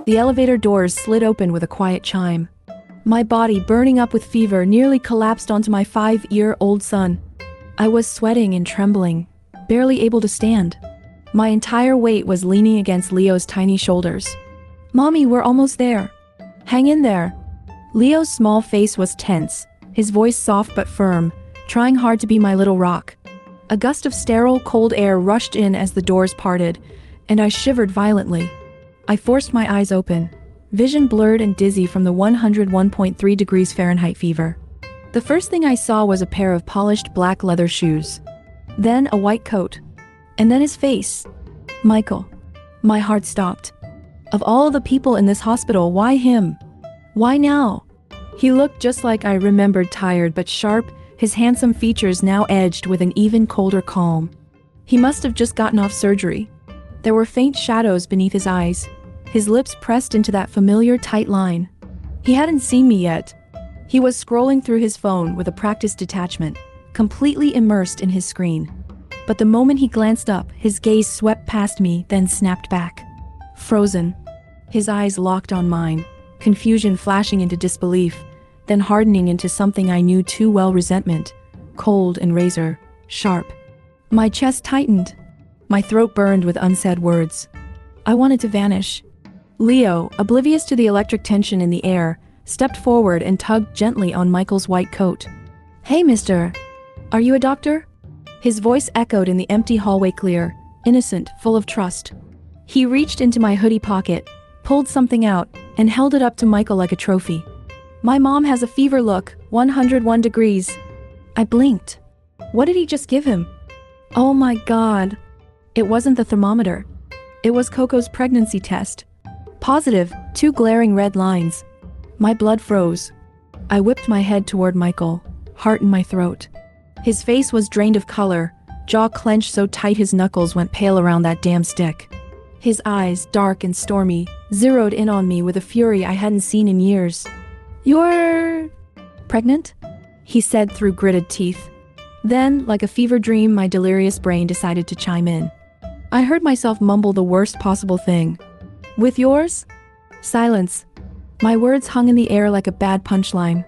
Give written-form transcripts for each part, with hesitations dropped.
The elevator doors slid open with a quiet chime. My body, burning up with fever, nearly collapsed onto my 5-year-old son. I was sweating and trembling, barely able to stand. My entire weight was leaning against Leo's tiny shoulders. "Mommy, we're almost there. Hang in there." Leo's small face was tense, his voice soft but firm, trying hard to be my little rock. A gust of sterile, cold air rushed in as the doors parted, and I shivered violently. I forced my eyes open, vision blurred and dizzy from the 101.3 degrees Fahrenheit fever. The first thing I saw was a pair of polished black leather shoes. Then a white coat. And then his face. Michael. My heart stopped. Of all the people in this hospital, why him? Why now? He looked just like I remembered, tired but sharp, his handsome features now edged with an even colder calm. He must have just gotten off surgery. There were faint shadows beneath his eyes, his lips pressed into that familiar tight line. He hadn't seen me yet. He was scrolling through his phone with a practiced detachment, completely immersed in his screen. But the moment he glanced up, his gaze swept past me, then snapped back. Frozen. His eyes locked on mine, confusion flashing into disbelief, then hardening into something I knew too well: resentment, cold and razor sharp. My chest tightened. My throat burned with unsaid words. I wanted to vanish. Leo, oblivious to the electric tension in the air, stepped forward and tugged gently on Michael's white coat. "Hey, mister. Are you a doctor?" His voice echoed in the empty hallway, clear, innocent, full of trust. He reached into my hoodie pocket, pulled something out, and held it up to Michael like a trophy. "My mom has a fever, look, 101 degrees. I blinked. What did he just give him? Oh my God. It wasn't the thermometer. It was Coco's pregnancy test. Positive, 2 glaring red lines. My blood froze. I whipped my head toward Michael, heart in my throat. His face was drained of color, jaw clenched so tight his knuckles went pale around that damn stick. His eyes, dark and stormy, zeroed in on me with a fury I hadn't seen in years. "You're pregnant?" he said through gritted teeth. Then, like a fever dream, my delirious brain decided to chime in. I heard myself mumble the worst possible thing. "With yours?" Silence. My words hung in the air like a bad punchline.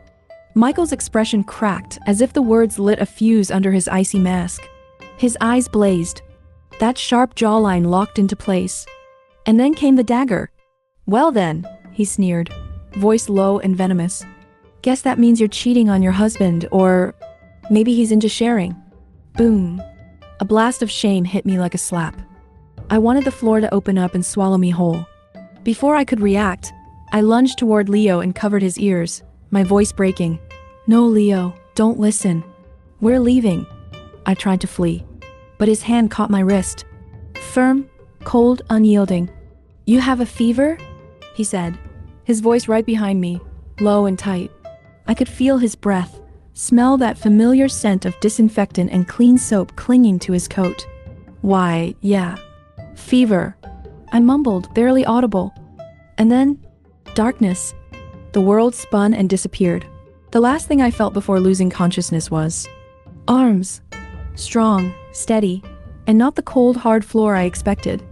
Michael's expression cracked, as if the words lit a fuse under his icy mask. His eyes blazed. That sharp jawline locked into place. And then came the dagger. "Well then," he sneered, voice low and venomous. "Guess that means you're cheating on your husband, or maybe he's into sharing." Boom. A blast of shame hit me like a slap. I wanted the floor to open up and swallow me whole. Before I could react, I lunged toward Leo and covered his ears, my voice breaking. "No, Leo, don't listen. We're leaving." I tried to flee, but his hand caught my wrist. Firm, cold, unyielding. "You have a fever?" he said, his voice right behind me, low and tight. I could feel his breath, smell that familiar scent of disinfectant and clean soap clinging to his coat. "Why, yeah. Fever," I mumbled, barely audible. And then, darkness. The world spun and disappeared. The last thing I felt before losing consciousness was arms. Strong, steady, and not the cold, hard floor I expected.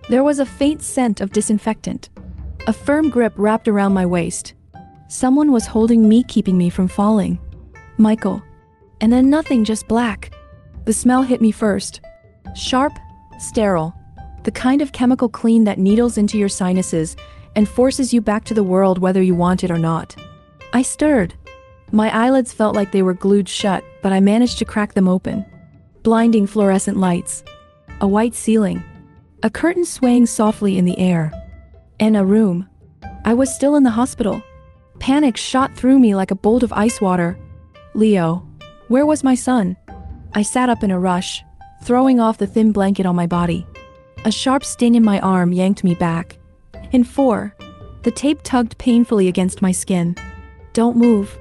There was a faint scent of disinfectant. A firm grip wrapped around my waist. Someone was holding me, keeping me from falling. Michael. And then nothing, just black. The smell hit me first. Sharp, sterile. The kind of chemical clean that needles into your sinuses and forces you back to the world whether you want it or not. I stirred. My eyelids felt like they were glued shut, but I managed to crack them open. Blinding fluorescent lights. A white ceiling. A curtain swaying softly in the air. And a room. I was still in the hospital. Panic shot through me like a bolt of ice water. Leo. Where was my son? I sat up in a rush, throwing off the thin blanket on my body. A sharp sting in my arm yanked me back. In 4. The tape tugged painfully against my skin. "Don't move."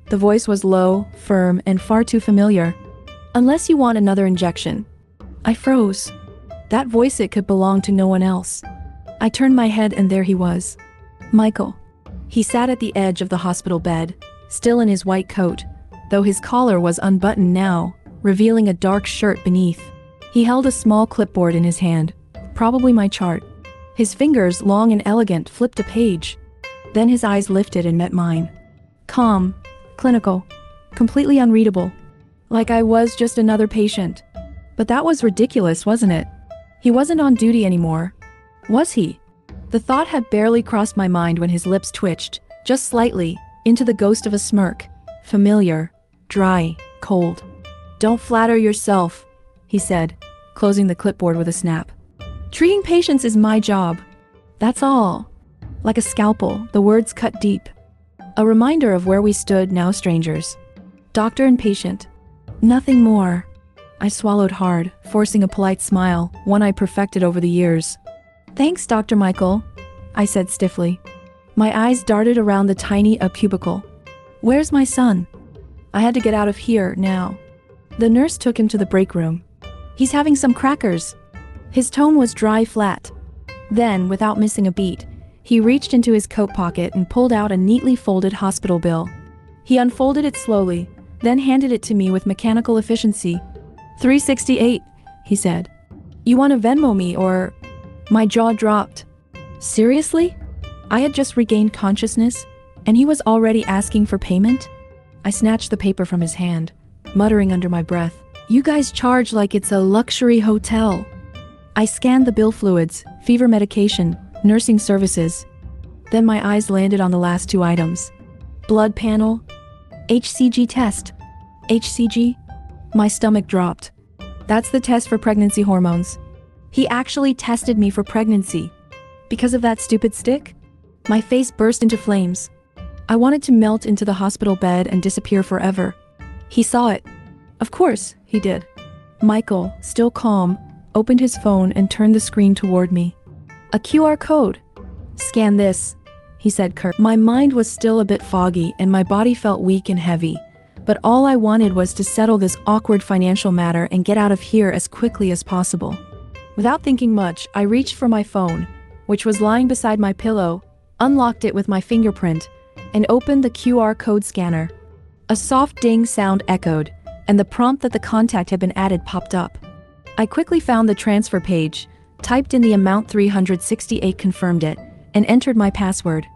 The voice was low, firm, and far too familiar. "Unless you want another injection." I froze. That voice, it could belong to no one else. I turned my head and there he was. Michael. He sat at the edge of the hospital bed, still in his white coat, though his collar was unbuttoned now, revealing a dark shirt beneath. He held a small clipboard in his hand, probably my chart. His fingers, long and elegant, flipped a page. Then his eyes lifted and met mine. Calm, clinical, completely unreadable. Like I was just another patient. But that was ridiculous, wasn't it? He wasn't on duty anymore. Was he? The thought had barely crossed my mind when his lips twitched, just slightly, into the ghost of a smirk. Familiar, dry, cold. Don't flatter yourself, he said, closing the clipboard with a snap. Treating patients is my job. That's all. Like a scalpel, the words cut deep. A reminder of where we stood, now strangers. Doctor and patient. Nothing more. I swallowed hard, forcing a polite smile, one I perfected over the years. Thanks, Dr. Michael, I said stiffly. My eyes darted around the tiny cubicle. Where's my son? I had to get out of here, now. The nurse took him to the break room. He's having some crackers. His tone was dry flat. Then, without missing a beat, he reached into his coat pocket and pulled out a neatly folded hospital bill. He unfolded it slowly, then handed it to me with mechanical efficiency. $368, he said. You want to Venmo me or... My jaw dropped. Seriously? I had just regained consciousness, and he was already asking for payment? I snatched the paper from his hand, muttering under my breath. You guys charge like it's a luxury hotel. I scanned the bill: fluids, fever medication, nursing services. Then my eyes landed on the last two items. Blood panel, HCG test. HCG? My stomach dropped. That's the test for pregnancy hormones. He actually tested me for pregnancy. Because of that stupid stick? My face burst into flames. I wanted to melt into the hospital bed and disappear forever. He saw it. Of course, he did. Michael, still calm, opened his phone and turned the screen toward me. A QR code. Scan this, he said curt. My mind was still a bit foggy and my body felt weak and heavy. But all I wanted was to settle this awkward financial matter and get out of here as quickly as possible. Without thinking much, I reached for my phone, which was lying beside my pillow, unlocked it with my fingerprint, and opened the QR code scanner. A soft ding sound echoed, and the prompt that the contact had been added popped up. I quickly found the transfer page, typed in the amount $368, confirmed it, and entered my password.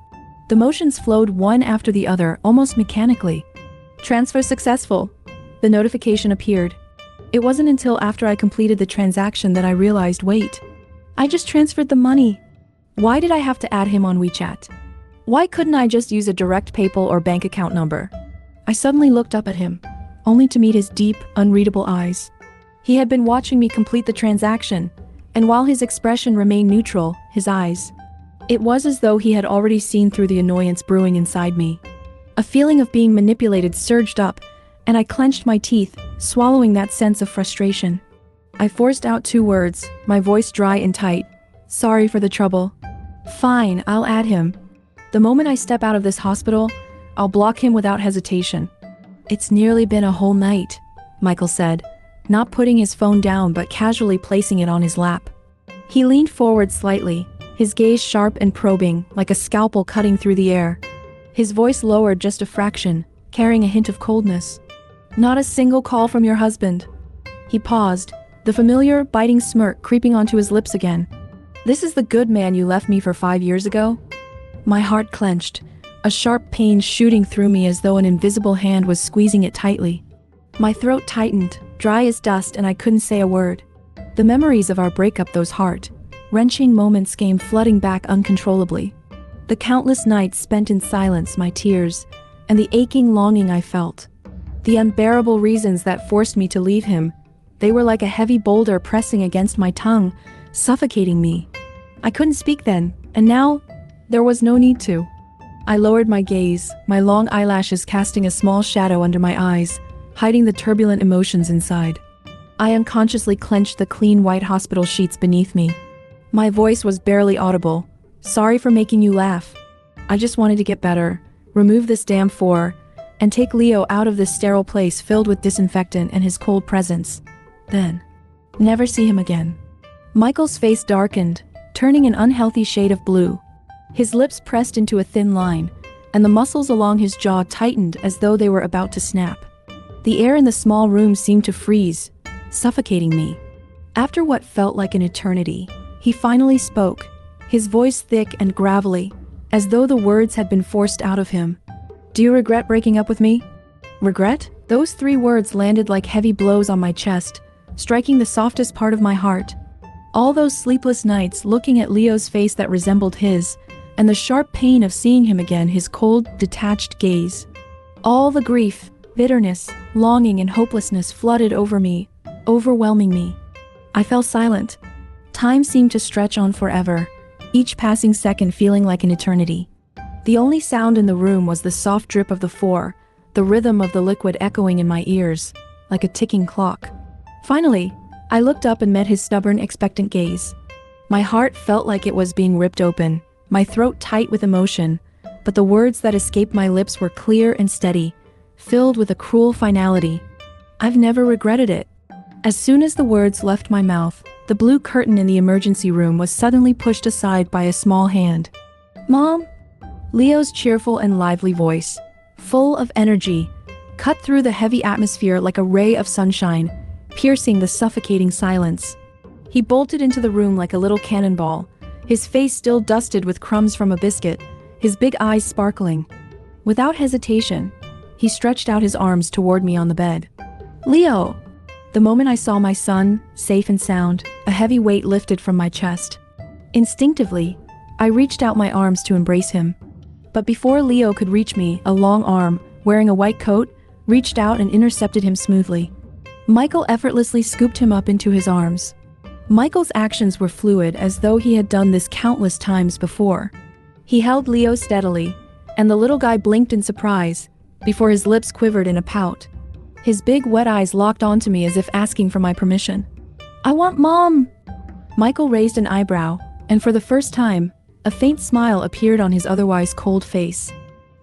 The motions flowed one after the other, almost mechanically. Transfer successful. The notification appeared. It wasn't until after I completed the transaction that I realized, wait, I just transferred the money. Why did I have to add him on WeChat? Why couldn't I just use a direct PayPal or bank account number? I suddenly looked up at him, only to meet his deep, unreadable eyes. He had been watching me complete the transaction, and while his expression remained neutral, his eyes, it was as though he had already seen through the annoyance brewing inside me. A feeling of being manipulated surged up, and I clenched my teeth, swallowing that sense of frustration. I forced out two words, my voice dry and tight. Sorry for the trouble. Fine, I'll add him. The moment I step out of this hospital, I'll block him without hesitation. It's nearly been a whole night, Michael said, not putting his phone down but casually placing it on his lap. He leaned forward slightly, his gaze sharp and probing, like a scalpel cutting through the air. His voice lowered just a fraction, carrying a hint of coldness. Not a single call from your husband. He paused, the familiar, biting smirk creeping onto his lips again. This is the good man you left me for 5 years ago? My heart clenched, a sharp pain shooting through me as though an invisible hand was squeezing it tightly. My throat tightened, dry as dust, and I couldn't say a word. The memories of our breakup, those heart-wrenching moments, came flooding back uncontrollably. The countless nights spent in silence, my tears, and the aching longing I felt. The unbearable reasons that forced me to leave him, they were like a heavy boulder pressing against my tongue, suffocating me. I couldn't speak then, and now, there was no need to. I lowered my gaze, my long eyelashes casting a small shadow under my eyes, hiding the turbulent emotions inside. I unconsciously clenched the clean white hospital sheets beneath me. My voice was barely audible. Sorry for making you laugh. I just wanted to get better, remove this damn and take Leo out of this sterile place filled with disinfectant and his cold presence. Then, never see him again. Michael's face darkened, turning an unhealthy shade of blue. His lips pressed into a thin line, and the muscles along his jaw tightened as though they were about to snap. The air in the small room seemed to freeze, suffocating me. After what felt like an eternity, he finally spoke, his voice thick and gravelly, as though the words had been forced out of him. "Do you regret breaking up with me?" Regret? Those 3 words landed like heavy blows on my chest, striking the softest part of my heart. All those sleepless nights looking at Leo's face that resembled his, and the sharp pain of seeing him again, his cold, detached gaze. All the grief, bitterness, longing, and hopelessness flooded over me, overwhelming me. I fell silent. Time seemed to stretch on forever, each passing second feeling like an eternity. The only sound in the room was the soft drip of the four, the rhythm of the liquid echoing in my ears, like a ticking clock. Finally, I looked up and met his stubborn, expectant gaze. My heart felt like it was being ripped open, my throat tight with emotion, but the words that escaped my lips were clear and steady, filled with a cruel finality. "I've never regretted it." As soon as the words left my mouth, the blue curtain in the emergency room was suddenly pushed aside by a small hand. "Mom?" Leo's cheerful and lively voice, full of energy, cut through the heavy atmosphere like a ray of sunshine, piercing the suffocating silence. He bolted into the room like a little cannonball, his face still dusted with crumbs from a biscuit, his big eyes sparkling. Without hesitation, he stretched out his arms toward me on the bed. "Leo!" The moment I saw my son, safe and sound, a heavy weight lifted from my chest. Instinctively, I reached out my arms to embrace him. But before Leo could reach me, a long arm, wearing a white coat, reached out and intercepted him smoothly. Michael effortlessly scooped him up into his arms. Michael's actions were fluid, as though he had done this countless times before. He held Leo steadily, and the little guy blinked in surprise, before his lips quivered in a pout. His big wet eyes locked onto me as if asking for my permission. "I want Mom!" Michael raised an eyebrow, and for the first time, a faint smile appeared on his otherwise cold face.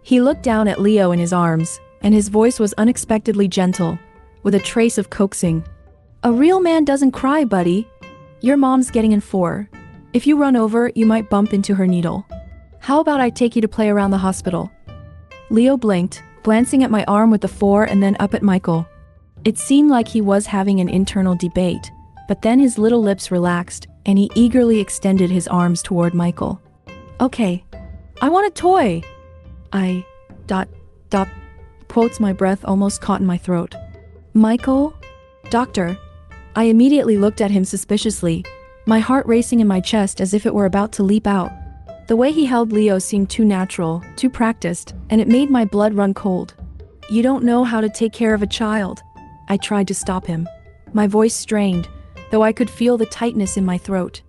He looked down at Leo in his arms, and his voice was unexpectedly gentle, with a trace of coaxing. "A real man doesn't cry, buddy. Your mom's getting in 4. If you run over, you might bump into her needle. How about I take you to play around the hospital?" Leo blinked, glancing at my arm with the 4 and then up at Michael. It seemed like he was having an internal debate, but then his little lips relaxed, and he eagerly extended his arms toward Michael. "Okay. I want a toy." I... Quotes, my breath almost caught in my throat. "Michael? Doctor?" I immediately looked at him suspiciously, my heart racing in my chest as if it were about to leap out. The way he held Leo seemed too natural, too practiced, and it made my blood run cold. "You don't know how to take care of a child." I tried to stop him. My voice strained, though I could feel the tightness in my throat.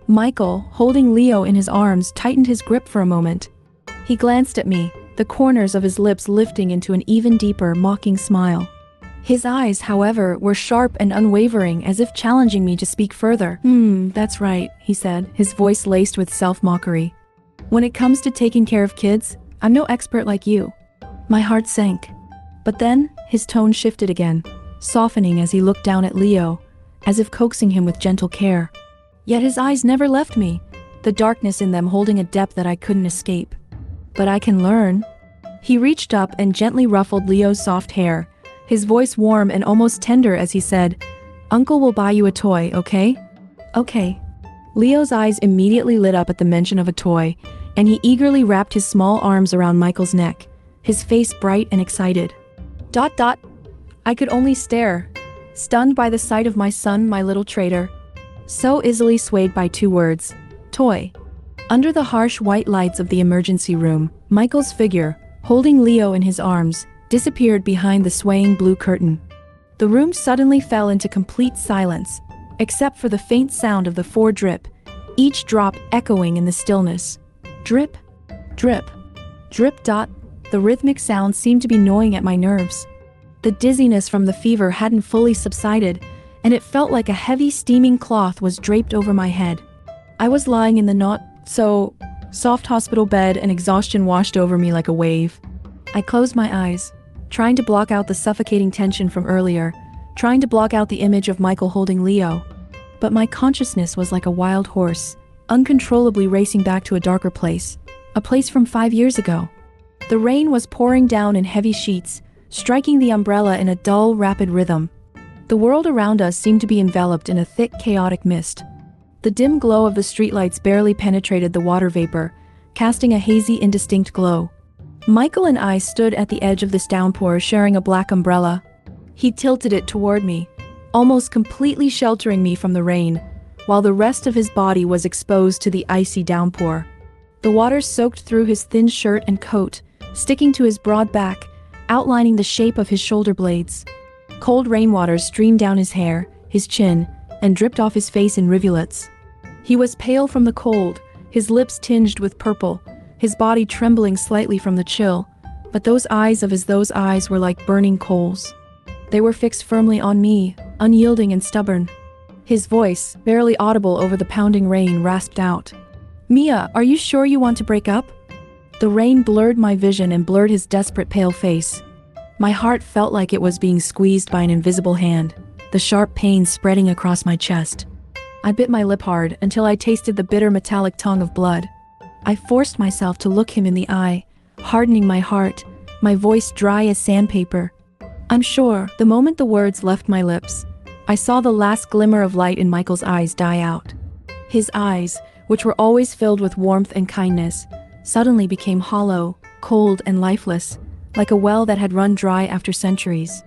Michael, holding Leo in his arms, tightened his grip for a moment. He glanced at me, the corners of his lips lifting into an even deeper, mocking smile. His eyes, however, were sharp and unwavering, as if challenging me to speak further. That's right," he said, his voice laced with self-mockery. "When it comes to taking care of kids, I'm no expert like you." My heart sank. But then, his tone shifted again, softening as he looked down at Leo, as if coaxing him with gentle care. Yet his eyes never left me, the darkness in them holding a depth that I couldn't escape. "But I can learn." He reached up and gently ruffled Leo's soft hair, his voice warm and almost tender as he said, "Uncle will buy you a toy, okay?" "Okay." Leo's eyes immediately lit up at the mention of a toy, and he eagerly wrapped his small arms around Michael's neck, his face bright and excited. I could only stare, stunned by the sight of my son, my little traitor. So easily swayed by 2 words, toy. Under the harsh white lights of the emergency room, Michael's figure, holding Leo in his arms, disappeared behind the swaying blue curtain. The room suddenly fell into complete silence, except for the faint sound of the 4 drip, each drop echoing in the stillness. Drip, drip, drip. The rhythmic sound seemed to be gnawing at my nerves. The dizziness from the fever hadn't fully subsided, and it felt like a heavy steaming cloth was draped over my head. I was lying in the not-so-soft hospital bed, and exhaustion washed over me like a wave. I closed my eyes, trying to block out the suffocating tension from earlier, trying to block out the image of Michael holding Leo. But my consciousness was like a wild horse, uncontrollably racing back to a darker place, a place from 5 years ago. The rain was pouring down in heavy sheets, striking the umbrella in a dull, rapid rhythm. The world around us seemed to be enveloped in a thick, chaotic mist. The dim glow of the streetlights barely penetrated the water vapor, casting a hazy, indistinct glow. Michael and I stood at the edge of this downpour sharing a black umbrella. He tilted it toward me, almost completely sheltering me from the rain, while the rest of his body was exposed to the icy downpour. The water soaked through his thin shirt and coat, sticking to his broad back, outlining the shape of his shoulder blades. Cold rainwater streamed down his hair, his chin, and dripped off his face in rivulets. He was pale from the cold, his lips tinged with purple, his body trembling slightly from the chill, but those eyes were like burning coals. They were fixed firmly on me, unyielding and stubborn. His voice, barely audible over the pounding rain, rasped out, "Mia, are you sure you want to break up?" The rain blurred my vision and blurred his desperate pale face. My heart felt like it was being squeezed by an invisible hand, the sharp pain spreading across my chest. I bit my lip hard until I tasted the bitter metallic tongue of blood. I forced myself to look him in the eye, hardening my heart, my voice dry as sandpaper. "I'm sure." The moment the words left my lips, I saw the last glimmer of light in Michael's eyes die out. His eyes, which were always filled with warmth and kindness, suddenly became hollow, cold, and lifeless, like a well that had run dry after centuries.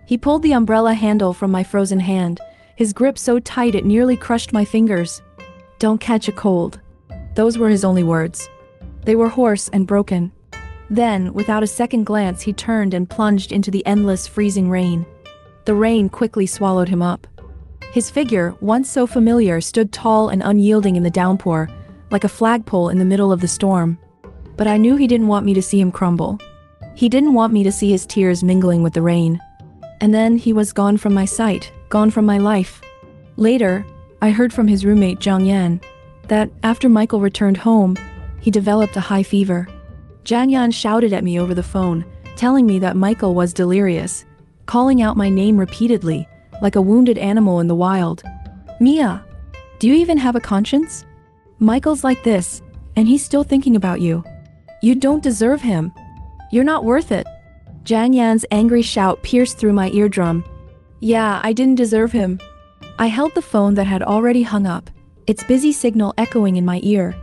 He pulled the umbrella handle from my frozen hand, his grip so tight it nearly crushed my fingers. "Don't catch a cold." Those were his only words. They were hoarse and broken. Then, without a second glance, he turned and plunged into the endless, freezing rain. The rain quickly swallowed him up. His figure, once so familiar, stood tall and unyielding in the downpour, like a flagpole in the middle of the storm. But I knew he didn't want me to see him crumble. He didn't want me to see his tears mingling with the rain. And then he was gone from my sight, gone from my life. Later, I heard from his roommate Zhang Yan that after Michael returned home, he developed a high fever. Zhang Yan shouted at me over the phone, telling me that Michael was delirious, calling out my name repeatedly, like a wounded animal in the wild. "Mia, do you even have a conscience? Michael's like this, and he's still thinking about you. You don't deserve him. You're not worth it." Zhang Yan's angry shout pierced through my eardrum. Yeah, I didn't deserve him. I held the phone that had already hung up, its busy signal echoing in my ear.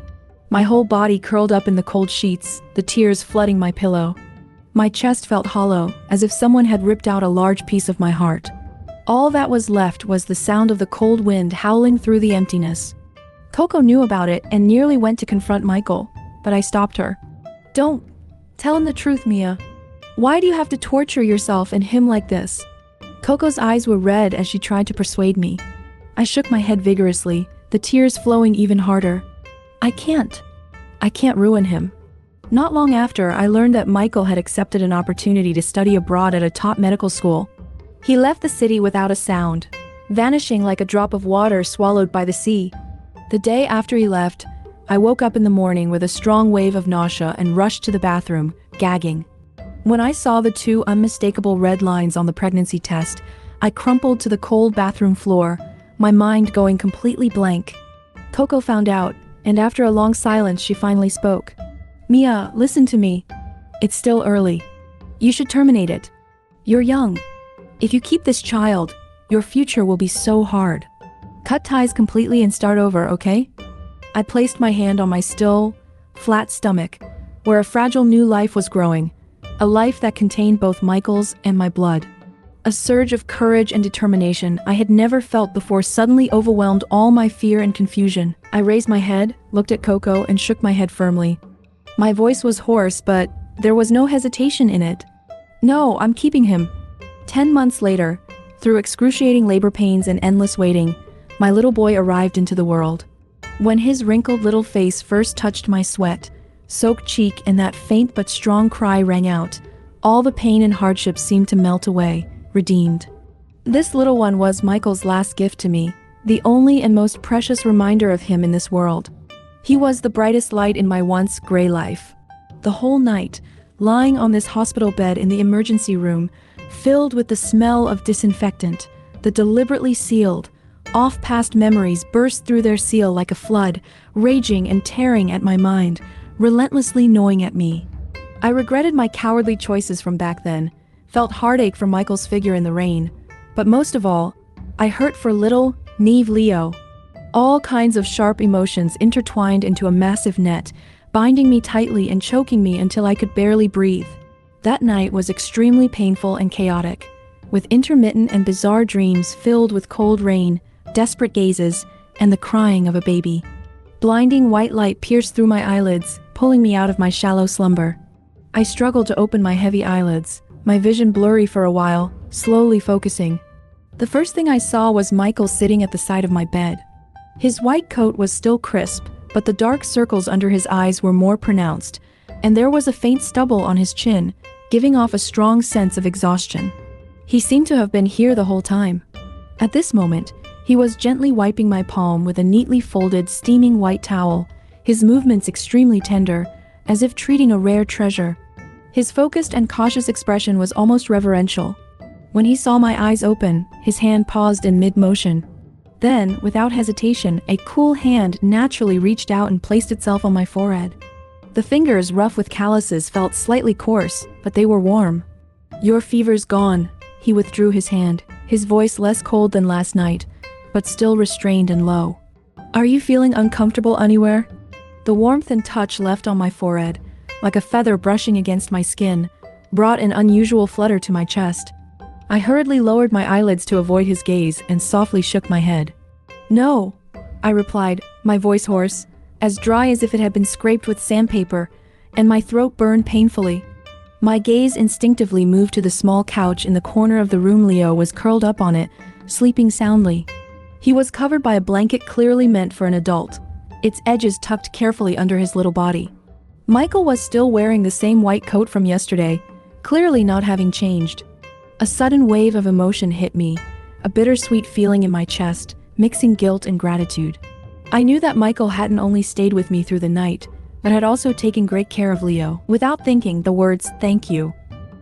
My whole body curled up in the cold sheets, the tears flooding my pillow. My chest felt hollow, as if someone had ripped out a large piece of my heart. All that was left was the sound of the cold wind howling through the emptiness. Coco knew about it and nearly went to confront Michael, but I stopped her. "Don't. Tell him the truth, Mia. Why do you have to torture yourself and him like this?" Coco's eyes were red as she tried to persuade me. I shook my head vigorously, the tears flowing even harder. I can't ruin him. Not long after, I learned that Michael had accepted an opportunity to study abroad at a top medical school. He left the city without a sound, vanishing like a drop of water swallowed by the sea. The day after he left, I woke up in the morning with a strong wave of nausea and rushed to the bathroom, gagging. When I saw the two unmistakable red lines on the pregnancy test, I crumpled to the cold bathroom floor, my mind going completely blank. Coco found out, and after a long silence she finally spoke. "Mia, listen to me. It's still early. You should terminate it. You're young. If you keep this child, your future will be so hard. Cut ties completely and start over, okay?" I placed my hand on my still, flat stomach, where a fragile new life was growing, a life that contained both Michael's and my blood. A surge of courage and determination I had never felt before suddenly overwhelmed all my fear and confusion. I raised my head, looked at Coco, and shook my head firmly. My voice was hoarse, but there was no hesitation in it. "No, I'm keeping him." 10 months later, through excruciating labor pains and endless waiting, my little boy arrived into the world. When his wrinkled little face first touched my sweat-soaked cheek and that faint but strong cry rang out, all the pain and hardship seemed to melt away, redeemed. This little one was Michael's last gift to me, the only and most precious reminder of him in this world. He was the brightest light in my once gray life. The whole night, lying on this hospital bed in the emergency room, filled with the smell of disinfectant, the deliberately sealed, off-past memories burst through their seal like a flood, raging and tearing at my mind, relentlessly gnawing at me. I regretted my cowardly choices from back then, felt heartache for Michael's figure in the rain, but most of all, I hurt for little, naive Leo. All kinds of sharp emotions intertwined into a massive net, binding me tightly and choking me until I could barely breathe. That night was extremely painful and chaotic, with intermittent and bizarre dreams filled with cold rain, desperate gazes, and the crying of a baby. Blinding white light pierced through my eyelids, pulling me out of my shallow slumber. I struggled to open my heavy eyelids, my vision blurry for a while, slowly focusing. The first thing I saw was Michael sitting at the side of my bed. His white coat was still crisp, but the dark circles under his eyes were more pronounced, and there was a faint stubble on his chin, giving off a strong sense of exhaustion. He seemed to have been here the whole time. At this moment, he was gently wiping my palm with a neatly folded, steaming white towel, his movements extremely tender, as if treating a rare treasure. His focused and cautious expression was almost reverential. When he saw my eyes open, his hand paused in mid-motion. Then, without hesitation, a cool hand naturally reached out and placed itself on my forehead. The fingers, rough with calluses, felt slightly coarse, but they were warm. "Your fever's gone." He withdrew his hand, his voice less cold than last night, but still restrained and low. "Are you feeling uncomfortable anywhere?" The warmth and touch left on my forehead, like a feather brushing against my skin, brought an unusual flutter to my chest. I hurriedly lowered my eyelids to avoid his gaze and softly shook my head. "No," I replied, my voice hoarse, as dry as if it had been scraped with sandpaper, and my throat burned painfully. My gaze instinctively moved to the small couch in the corner of the room. Leo was curled up on it, sleeping soundly. He was covered by a blanket clearly meant for an adult, its edges tucked carefully under his little body. Michael was still wearing the same white coat from yesterday, clearly not having changed. A sudden wave of emotion hit me, a bittersweet feeling in my chest, mixing guilt and gratitude. I knew that Michael hadn't only stayed with me through the night, but had also taken great care of Leo. Without thinking, the words "thank you"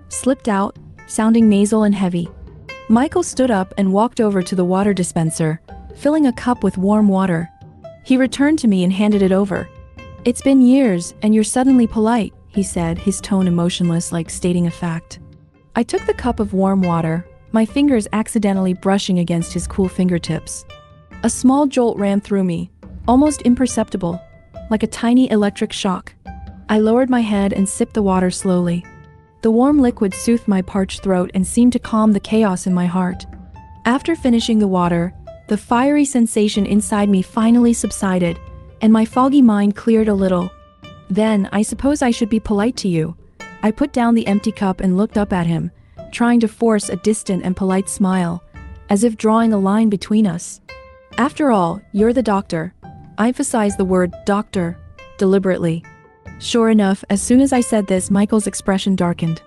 slipped out, sounding nasal and heavy. Michael stood up and walked over to the water dispenser, filling a cup with warm water. He returned to me and handed it over. "It's been years, and you're suddenly polite," he said, his tone emotionless, like stating a fact. I took the cup of warm water, my fingers accidentally brushing against his cool fingertips. A small jolt ran through me, almost imperceptible, like a tiny electric shock. I lowered my head and sipped the water slowly. The warm liquid soothed my parched throat and seemed to calm the chaos in my heart. After finishing the water, the fiery sensation inside me finally subsided, and my foggy mind cleared a little. "Then, I suppose I should be polite to you." I put down the empty cup and looked up at him, trying to force a distant and polite smile, as if drawing a line between us. "After all, you're the doctor." I emphasized the word "doctor" deliberately. Sure enough, as soon as I said this, Michael's expression darkened.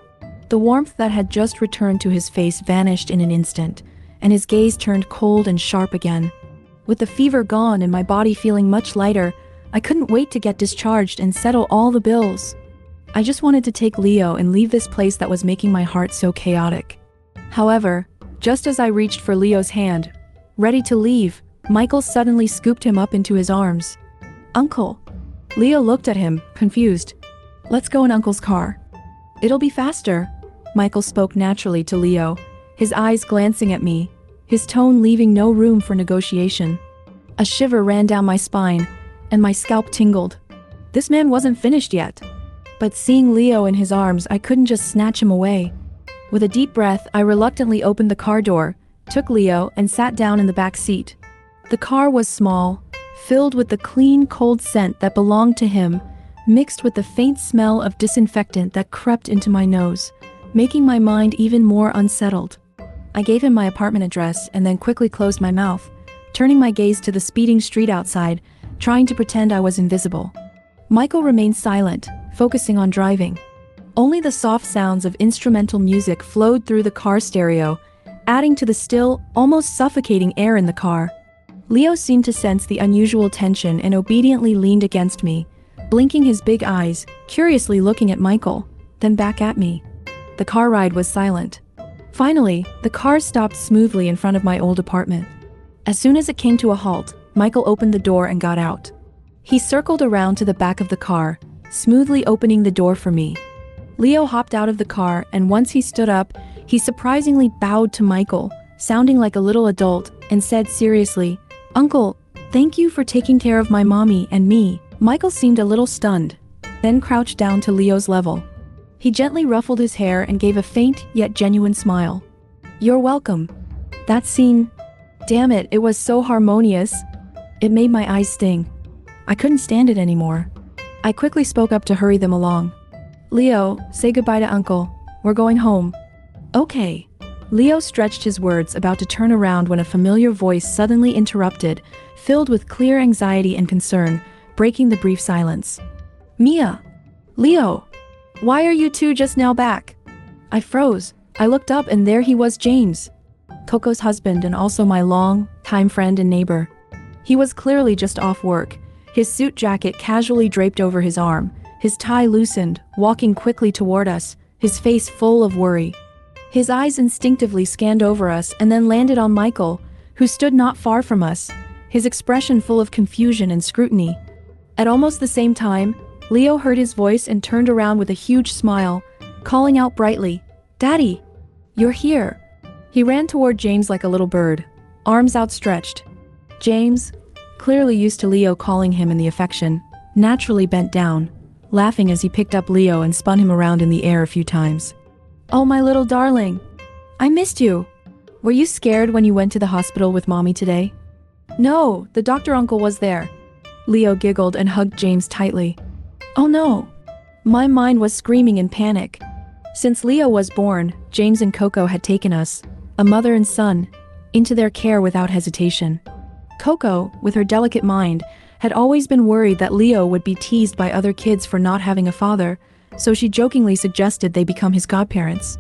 The warmth that had just returned to his face vanished in an instant, and his gaze turned cold and sharp again. With the fever gone and my body feeling much lighter, I couldn't wait to get discharged and settle all the bills. I just wanted to take Leo and leave this place that was making my heart so chaotic. However, just as I reached for Leo's hand, ready to leave, Michael suddenly scooped him up into his arms. "Uncle." Leo looked at him, confused. "Let's go in Uncle's car." "It'll be faster." Michael spoke naturally to Leo, his eyes glancing at me, his tone leaving no room for negotiation. A shiver ran down my spine, and my scalp tingled. This man wasn't finished yet. But seeing Leo in his arms, I couldn't just snatch him away. With a deep breath, I reluctantly opened the car door, took Leo, and sat down in the back seat. The car was small, filled with the clean, cold scent that belonged to him, mixed with the faint smell of disinfectant that crept into my nose, making my mind even more unsettled. I gave him my apartment address and then quickly closed my mouth, turning my gaze to the speeding street outside, trying to pretend I was invisible. Michael remained silent, focusing on driving. Only the soft sounds of instrumental music flowed through the car stereo, adding to the still, almost suffocating air in the car. Leo seemed to sense the unusual tension and obediently leaned against me, blinking his big eyes, curiously looking at Michael, then back at me. The car ride was silent. Finally, the car stopped smoothly in front of my old apartment. As soon as it came to a halt, Michael opened the door and got out. He circled around to the back of the car, smoothly opening the door for me. Leo hopped out of the car, and once he stood up, he surprisingly bowed to Michael, sounding like a little adult, and said seriously, "Uncle, Thank you for taking care of my mommy and me. Michael seemed a little stunned, then crouched down to Leo's level. He gently ruffled his hair and gave a faint yet genuine smile. You're welcome. That scene, damn it, it was so harmonious. It made my eyes sting. I couldn't stand it anymore. I quickly spoke up to hurry them along. Leo, say goodbye to Uncle. We're going home. Okay. Leo stretched his words, about to turn around when a familiar voice suddenly interrupted, filled with clear anxiety and concern, breaking the brief silence. Mia! Leo! Why are you two just now back? I froze. I looked up and there he was, James. Coco's husband and also my long-time friend and neighbor. He was clearly just off work, his suit jacket casually draped over his arm, his tie loosened, walking quickly toward us, his face full of worry. His eyes instinctively scanned over us and then landed on Michael, who stood not far from us, his expression full of confusion and scrutiny. At almost the same time, Leo heard his voice and turned around with a huge smile, calling out brightly, Daddy! You're here! He ran toward James like a little bird, arms outstretched. James, clearly used to Leo calling him in the affection, naturally bent down, laughing as he picked up Leo and spun him around in the air a few times. Oh, my little darling. I missed you. Were you scared when you went to the hospital with Mommy today? No, the doctor uncle was there. Leo giggled and hugged James tightly. Oh no. My mind was screaming in panic. Since Leo was born, James and Coco had taken us, a mother and son, into their care without hesitation. Coco, with her delicate mind, had always been worried that Leo would be teased by other kids for not having a father, so she jokingly suggested they become his godparents.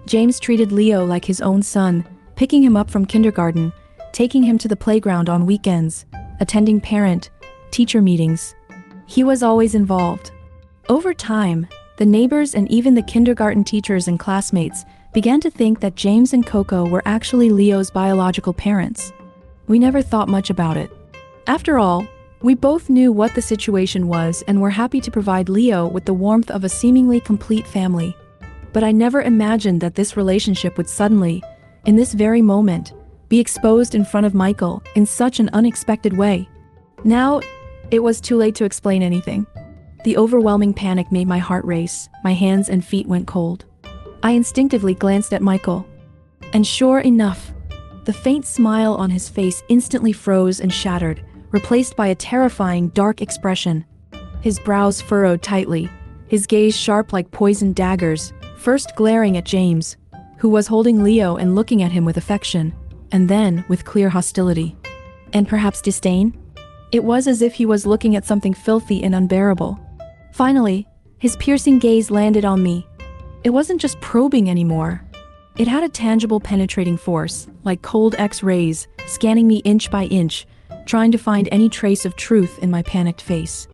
James treated Leo like his own son, picking him up from kindergarten, taking him to the playground on weekends, attending parent-teacher meetings. He was always involved. Over time, the neighbors and even the kindergarten teachers and classmates began to think that James and Coco were actually Leo's biological parents. We never thought much about it. After all, we both knew what the situation was and were happy to provide Leo with the warmth of a seemingly complete family. But I never imagined that this relationship would suddenly, in this very moment, be exposed in front of Michael in such an unexpected way. Now, it was too late to explain anything. The overwhelming panic made my heart race, my hands and feet went cold. I instinctively glanced at Michael. And sure enough, the faint smile on his face instantly froze and shattered, replaced by a terrifying, dark expression. His brows furrowed tightly, his gaze sharp like poisoned daggers, first glaring at James, who was holding Leo and looking at him with affection, and then with clear hostility. And perhaps disdain? It was as if he was looking at something filthy and unbearable. Finally, his piercing gaze landed on me. It wasn't just probing anymore. It had a tangible penetrating force, like cold X-rays, scanning me inch by inch, trying to find any trace of truth in my panicked face.